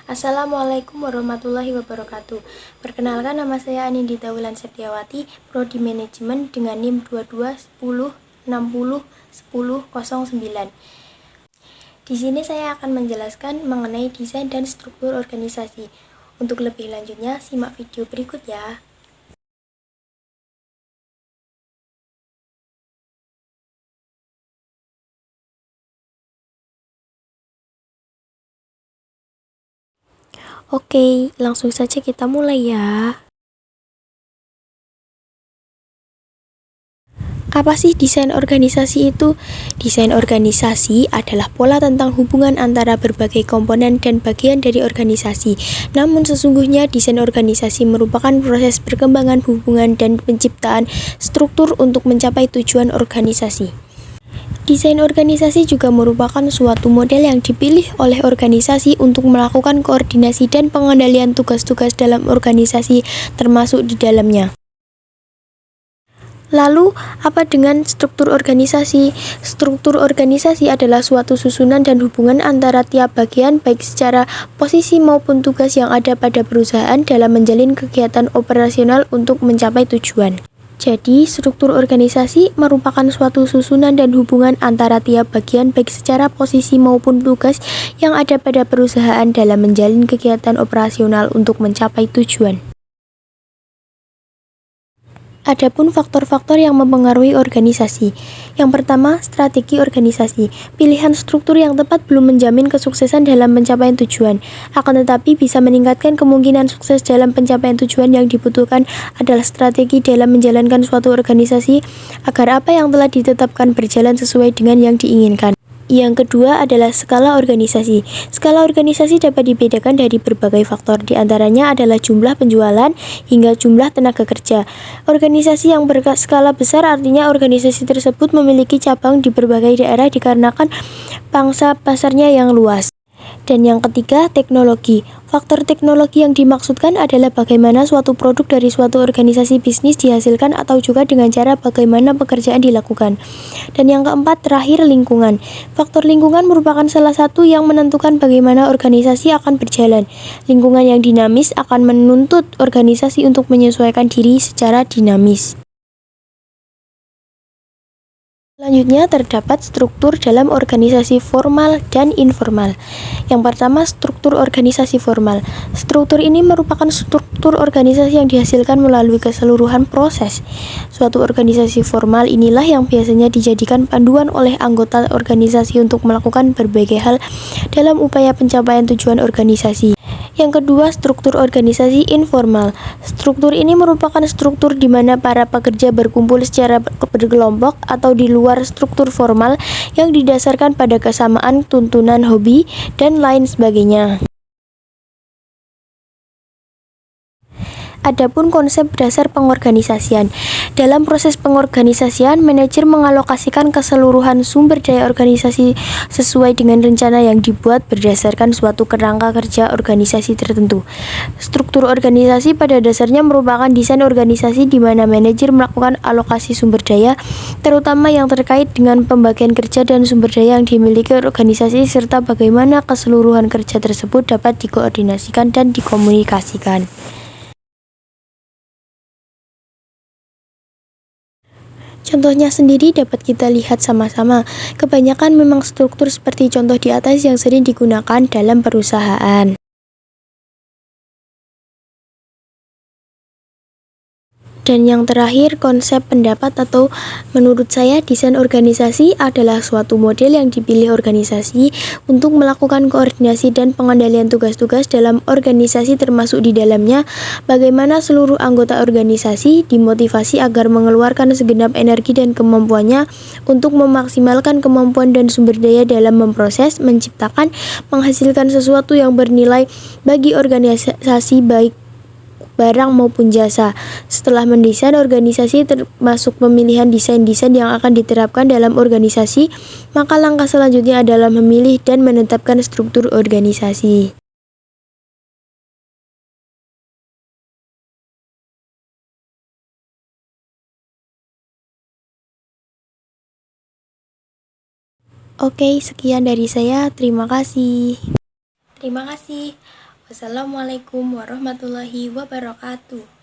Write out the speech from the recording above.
Assalamualaikum warahmatullahi wabarakatuh. Perkenalkan, nama saya Anindita Wulan Setiawati, Prodi Manajemen dengan NIM 2210601009. Di sini saya akan menjelaskan mengenai desain dan struktur organisasi. Untuk lebih lanjutnya, simak video berikut ya. Oke, langsung saja kita mulai ya. Apa sih desain organisasi itu? Desain organisasi adalah pola tentang hubungan antara berbagai komponen dan bagian dari organisasi. Namun sesungguhnya desain organisasi merupakan proses perkembangan hubungan dan penciptaan struktur untuk mencapai tujuan organisasi. Desain organisasi juga merupakan suatu model yang dipilih oleh organisasi untuk melakukan koordinasi dan pengendalian tugas-tugas dalam organisasi, termasuk di dalamnya. Lalu, apa dengan struktur organisasi? Struktur organisasi adalah suatu susunan dan hubungan antara tiap bagian, baik secara posisi maupun tugas yang ada pada perusahaan dalam menjalin kegiatan operasional untuk mencapai tujuan. Jadi, struktur organisasi merupakan suatu susunan dan hubungan antara tiap bagian baik secara posisi maupun tugas yang ada pada perusahaan dalam menjalin kegiatan operasional untuk mencapai tujuan. Adapun faktor-faktor yang mempengaruhi organisasi. Yang pertama, strategi organisasi. Pilihan struktur yang tepat belum menjamin kesuksesan dalam pencapaian tujuan. Akan tetapi bisa meningkatkan kemungkinan sukses dalam pencapaian tujuan. Yang dibutuhkan adalah strategi dalam menjalankan suatu organisasi agar apa yang telah ditetapkan berjalan sesuai dengan yang diinginkan. Yang kedua adalah skala organisasi. Skala organisasi dapat dibedakan dari berbagai faktor, di antaranya adalah jumlah penjualan hingga jumlah tenaga kerja. Organisasi yang berskala besar artinya organisasi tersebut memiliki cabang di berbagai daerah dikarenakan pangsa pasarnya yang luas. Dan yang ketiga, teknologi. Faktor teknologi yang dimaksudkan adalah bagaimana suatu produk dari suatu organisasi bisnis dihasilkan atau juga dengan cara bagaimana pekerjaan dilakukan. Dan yang keempat, terakhir, lingkungan. Faktor lingkungan merupakan salah satu yang menentukan bagaimana organisasi akan berjalan. Lingkungan yang dinamis akan menuntut organisasi untuk menyesuaikan diri secara dinamis. Selanjutnya terdapat struktur dalam organisasi formal dan informal. Yang pertama, struktur organisasi formal. Struktur ini merupakan struktur organisasi yang dihasilkan melalui keseluruhan proses. Suatu organisasi formal inilah yang biasanya dijadikan panduan oleh anggota organisasi untuk melakukan berbagai hal dalam upaya pencapaian tujuan organisasi. Yang kedua, struktur organisasi informal. Struktur ini merupakan struktur di mana para pekerja berkumpul secara berkelompok atau di luar struktur formal yang didasarkan pada kesamaan tuntunan hobi dan lain sebagainya. Adapun konsep dasar pengorganisasian. Dalam proses pengorganisasian, manajer mengalokasikan keseluruhan sumber daya organisasi sesuai dengan rencana yang dibuat berdasarkan suatu kerangka kerja organisasi tertentu. Struktur organisasi pada dasarnya merupakan desain organisasi di mana manajer melakukan alokasi sumber daya, terutama yang terkait dengan pembagian kerja dan sumber daya yang dimiliki organisasi serta bagaimana keseluruhan kerja tersebut dapat dikoordinasikan dan dikomunikasikan. Contohnya sendiri dapat kita lihat sama-sama. Kebanyakan memang struktur seperti contoh di atas yang sering digunakan dalam perusahaan. Dan yang terakhir, konsep pendapat atau menurut saya desain organisasi adalah suatu model yang dipilih organisasi untuk melakukan koordinasi dan pengendalian tugas-tugas dalam organisasi termasuk di dalamnya bagaimana seluruh anggota organisasi dimotivasi agar mengeluarkan segenap energi dan kemampuannya untuk memaksimalkan kemampuan dan sumber daya dalam memproses, menciptakan, menghasilkan sesuatu yang bernilai bagi organisasi baik barang maupun jasa. Setelah mendesain organisasi termasuk pemilihan desain-desain yang akan diterapkan dalam organisasi, maka langkah selanjutnya adalah memilih dan menetapkan struktur organisasi. Oke, sekian dari saya. Terima kasih. Terima kasih. Wassalamualaikum warahmatullahi wabarakatuh.